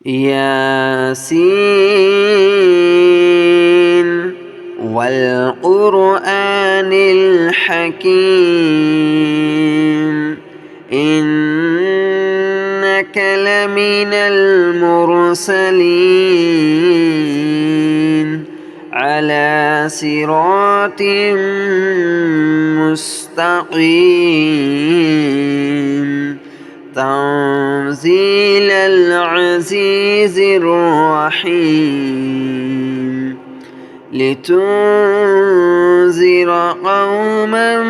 ياسين والقرآن الحكيم إنك لمن المرسلين على صراط مستقيم تنزيل العزيز الرحيم لتنذر قوما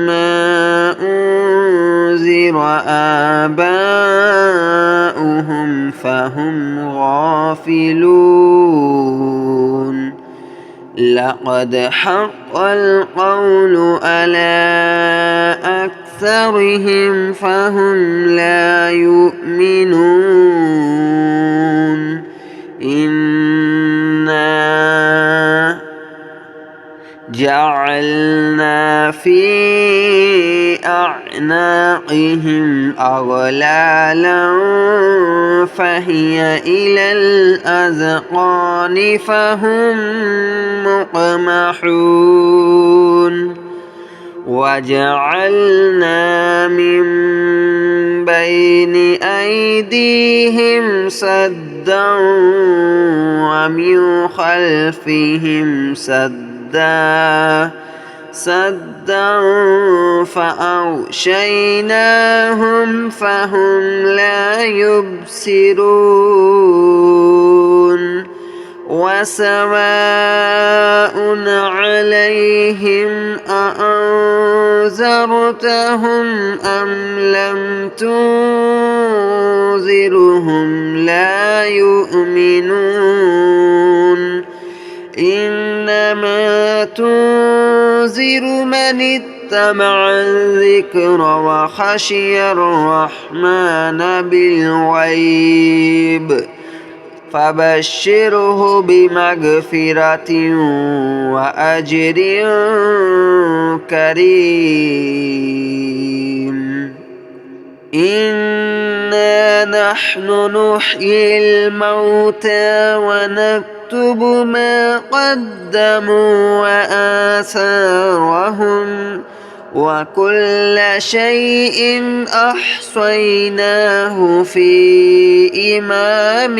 ما أنذر آباؤهم فهم غافلون لقد حق القول على أكثرهم فهم لا يؤمنون إنا جعلنا في أعناقهم أغلالا فهي إلى الأذقان فهم مقمحون وجعلنا من بين أيديهم سدا ومن خلفهم سدا فأغشيناهم فهم لا يبصرون وسواء عليهم أأنذرتهم أم لم تنذرهم لا يؤمنون إنما تنذر من اتبع الذكر وخشي الرحمن بالغيب فبشره بمغفرة وأجر كريم إنا نحن نحيي الموتى ونكتب ما قدموا وآثارهم وكل شيء أحصيناه في إمام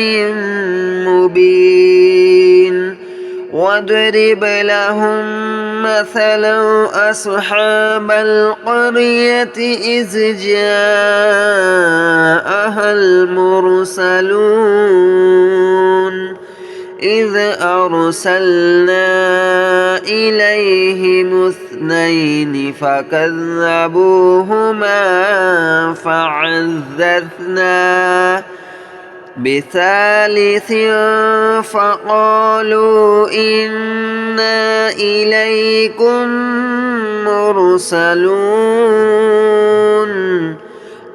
مبين واضرب لهم مثلا أصحاب القرية إذ جاءها المرسلون إذ أرسلنا إليهم اثنين فكذبوهما فعززنا بثالث فقالوا إنا إليكم مرسلون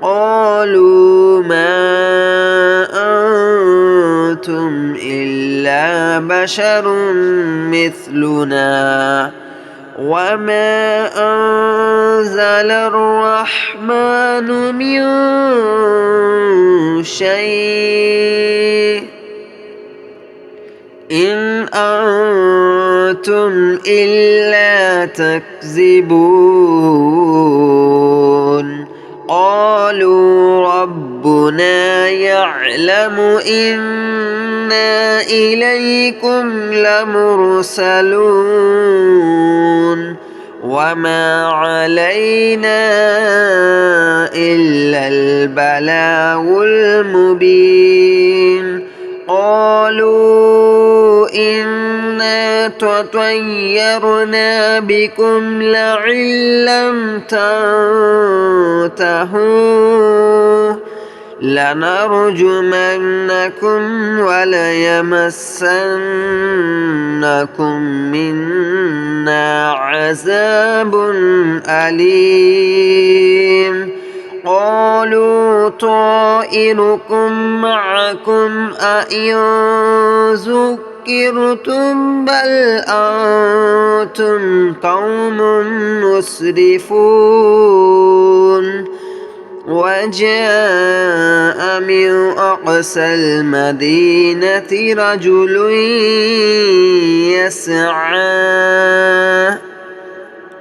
قالوا ما أنتم إلا بشر مثلنا وما أنزل الرحمن من شيء إن أنتم إلا تكذبون قالوا ربنا يعلم إنا إليكم لمرسلون وما علينا إلا البلاغ المبين قالوا إنا تطيرنا بكم لئن لم تنتهوا لنرجمنكم وليمسنكم منا عذاب أليم قالوا طائركم معكم أئن ذكرتم بل أنتم قوم مسرفون وجاء من أقصى المدينة رجل يسعى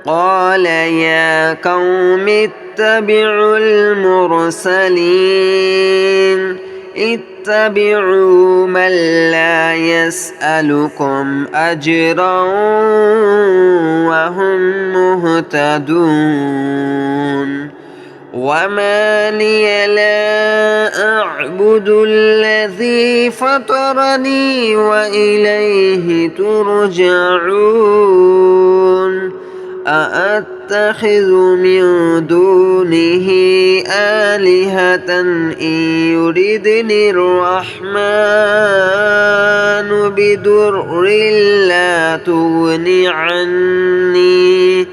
قال يا قوم اتبعوا المرسلين اتبعوا من لا يسألكم أجرا وهم مهتدون وما لي لا أعبد الذي فطرني وإليه ترجعون أأتخذ من دونه آلهة إن يردني الرحمن بدر لا تغن عني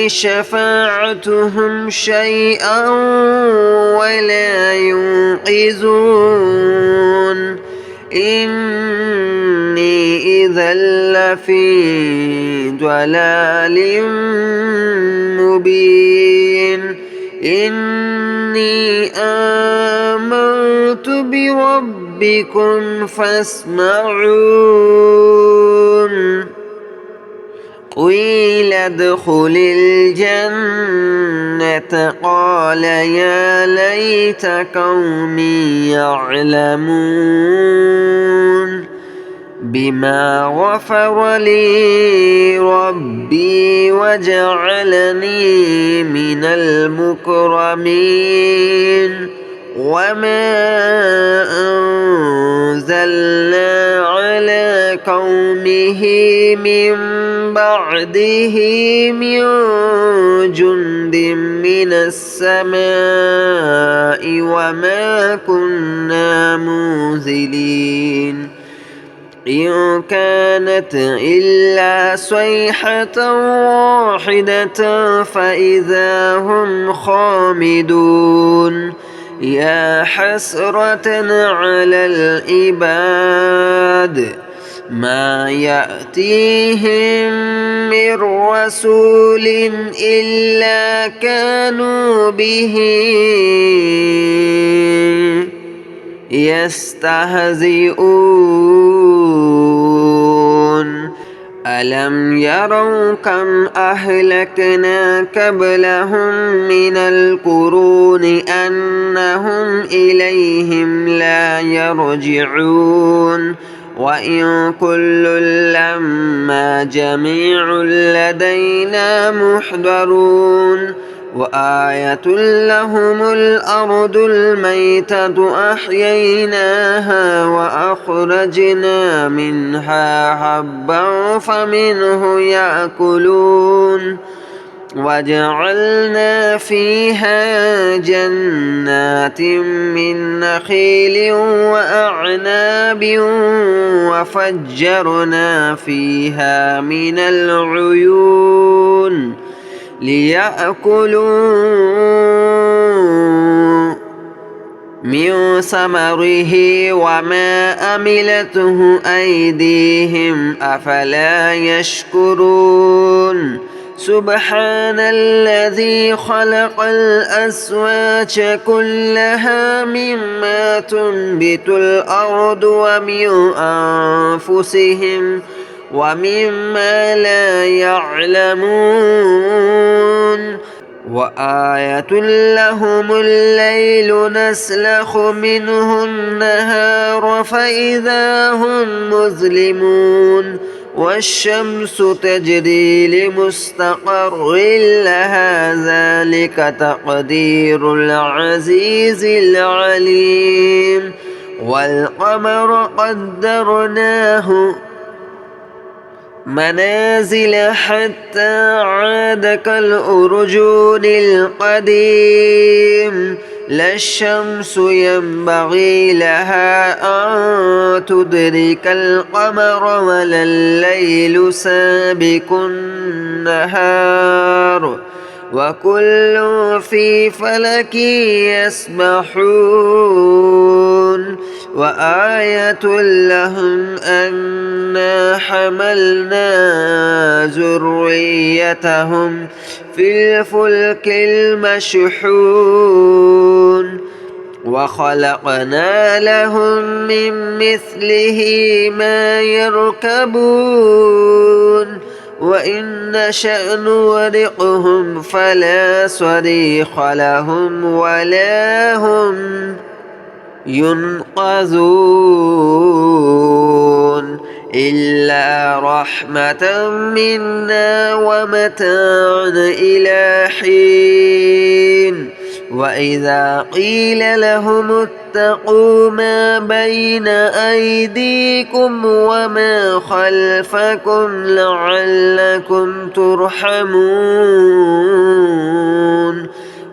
شفاعتهم شيئا ولا ينقذون إني إذا لفي ضلال مبين إني آمنت بربكم فاسمعون قيل ادخل الجنة قال يا ليت قومي يعلمون بما غفر لي ربي وجعلني من المكرمين وما أنزلنا على قومه من بعده من جند من السماء وما كنا منزلين إن كانت إلا صيحة واحدة فإذا هم خامدون يا حسرة على العباد ما يأتيهم من رسول إلا كانوا به يستهزئون ألم يروا كم أهلكنا قبلهم من القرون أنهم إليهم لا يرجعون وإن كل لما جميع لدينا محضرون وآية لهم الأرض الميتة أحييناها وأخرجنا منها حبا فمنه يأكلون وجعلنا فيها جنات من نخيل وأعناب وفجرنا فيها من العيون ليأكلوا من ثمره وما أملته أيديهم أفلا يشكرون سبحان الذي خلق الأزواج كلها مما تنبت الأرض ومن أنفسهم ومما لا يعلمون وآية لهم الليل نسلخ منه النهار فإذا هم مظلمون والشمس تجري لمستقر لها ذلك تقدير العزيز العليم والقمر قدرناه منازل حتى عاد كالأرجون القديم لا الشمس ينبغي لها أن تدرك القمر ولا الليل سابق النهار وكل في فلك يسبحون وآية لهم أنا حملنا ذريتهم في الفلك المشحون وخلقنا لهم من مثله ما يركبون وإن نشأ نغرقهم فلا صريخ لهم ولا هم ينقذون إلا رحمة منا ومتاعا إلى حين وإذا قيل لهم اتقوا ما بين أيديكم وما خلفكم لعلكم ترحمون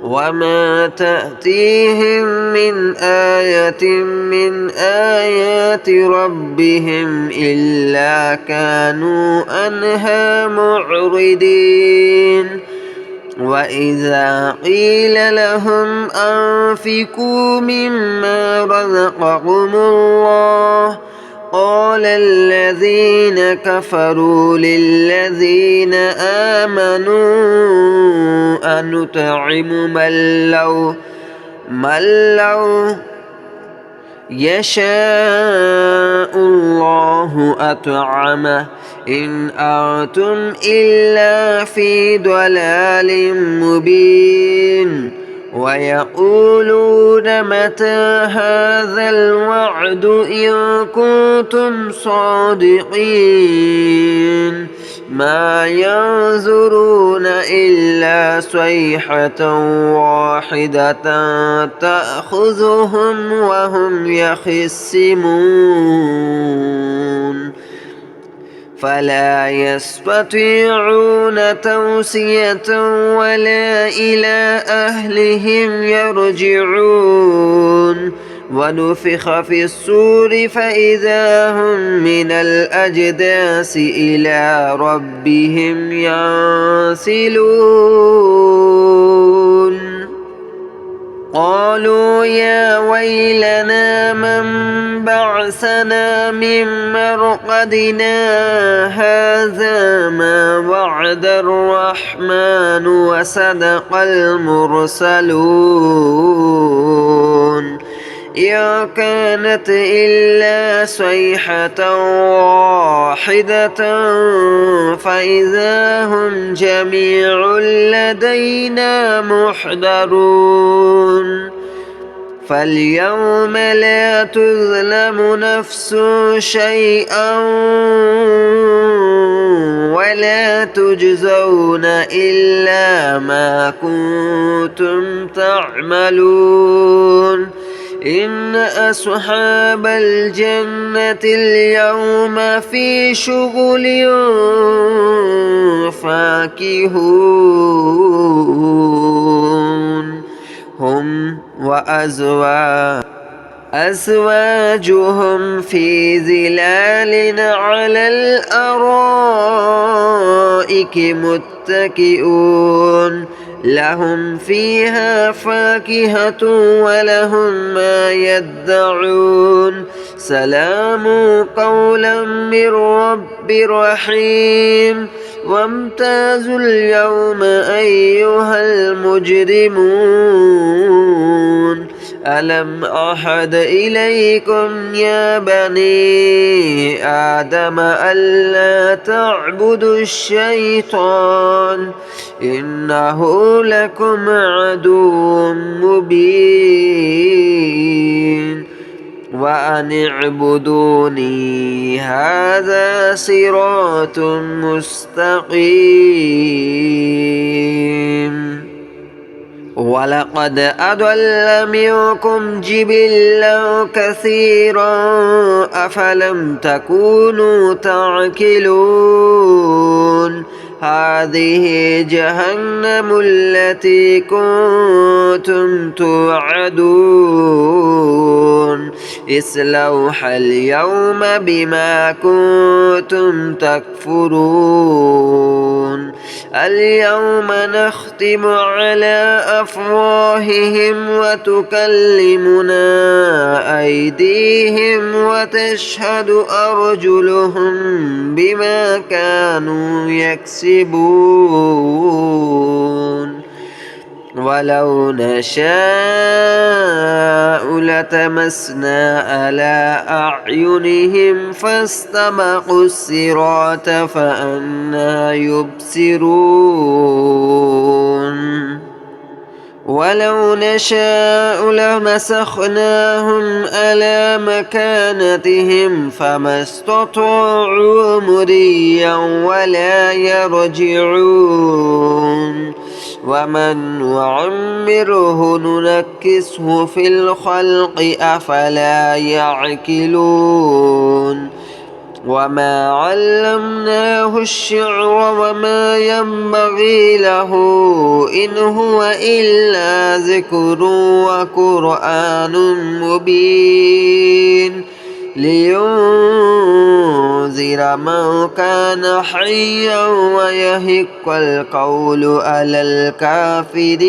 وما تأتيهم من آية من آيات ربهم إلا كانوا عنها معرضين وإذا قيل لهم أنفقوا مما رزقكم الله قال الذين كفروا للذين آمنوا أنطعم من لو يشاء الله أطعمه إن أنتم إلا في ضلال مبين ويقولون متى هذا الوعد إن كنتم صادقين ما ينظرون إلا صيحة واحدة تأخذهم وهم يخصمون فلا يستطيعون توصية ولا إلى أهلهم يرجعون ونفخ في الصور فإذا هم من الأجداث إلى ربهم ينسلون قالوا يا ويلنا من بعثنا من مرقدنا هذا ما وعد الرحمن وصدق المرسلون إن كانت إلا صيحة واحدة فإذا هم جميع لدينا محضرون فاليوم لا تظلم نفس شيئا ولا تجزون إلا ما كنتم تعملون إن أصحاب الجنة اليوم في شغل فاكهون هم وأزواجهم في ظلال على الأرائك متكئون لهم فيها فاكهة ولهم ما يدعون سلام قولا من رب رحيم وامتازوا اليوم أيها المجرمون ألم أعهد إليكم يا بني آدم ألا تعبدوا الشيطان إنه لكم عدو مبين وأن اعبدوني هذا صراط مستقيم ولقد أضل منكم جبلا كثيرا أفلم تكونوا تعقلون هذه جهنم التي كنتم توعدون اصلوها اليوم بما كنتم تكفرون اليوم نختم على أفواههم وتكلمنا أيديهم وتشهد أرجلهم بما كانوا يكسبون ولو نشاء لتمسنا على أعينهم فاستبقوا الصراط فأنى يبصرون ولو نشاء لمسخناهم على مكانتهم فما استطاعوا مضيا ولا يرجعون ومن نعمره ننكسه في الخلق أفلا يعقلون وما علمناه الشعر وما ينبغي له إن هو إلا ذكر وقرآن مبين لينذر من كان حيا ويحق القول على الكافرين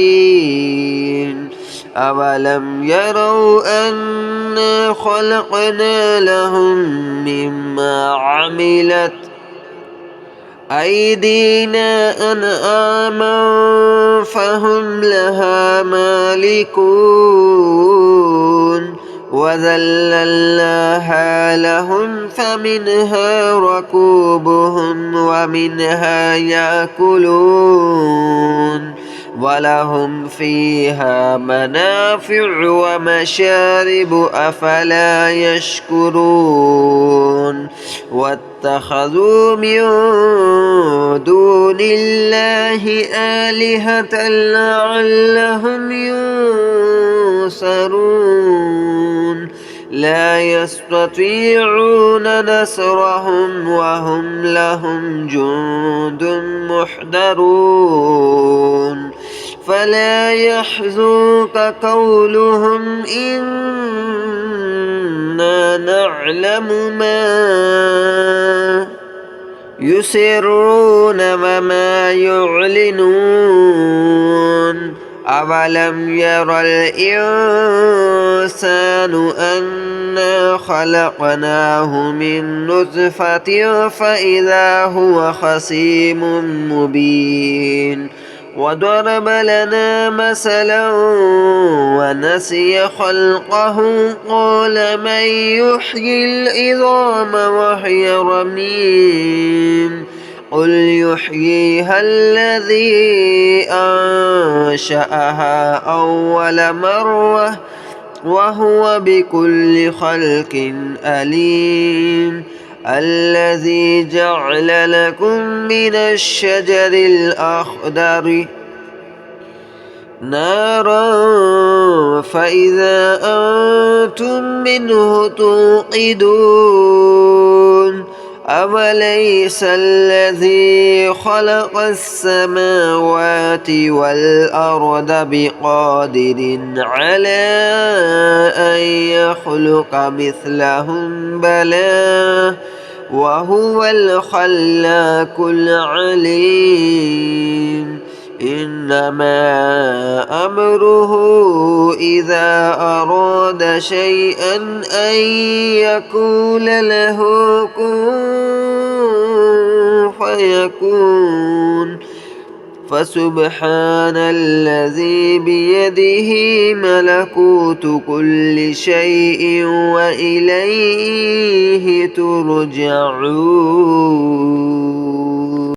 أولم يروا أنا خلقنا لهم مما عملت أيدينا أنعاما فهم لها مالكون وذللناها لهم فمنها ركوبهم ومنها يأكلون ولهم فيها منافع ومشارب أفلا يشكرون واتخذوا من دون الله آلهة لعلهم ينصرون لا يستطيعون نصرهم وهم لهم جند محضرون فلا يحزنك قولهم إنا نعلم ما يسرون وما يعلنون أولم ير الإنسان أنا خلقناه من نطفة فإذا هو خصيم مبين وضرب لنا مثلا ونسي خلقه قال من يحيي العظام وهي رميم قل يحييها الذي أنشأها أول مرة وهو بكل خلق عليم الذي جعل لكم من الشجر الأخضر نارا فإذا أنتم منه توقدون أوليس الذي خلق السماوات والأرض بقادر على أن يخلق مثلهم بلى وهو الخلاق العليم إنما أمره إذا أراد شيئا أن يقول له كن فيكون فسبحان الذي بيده ملكوت كل شيء وإليه ترجعون.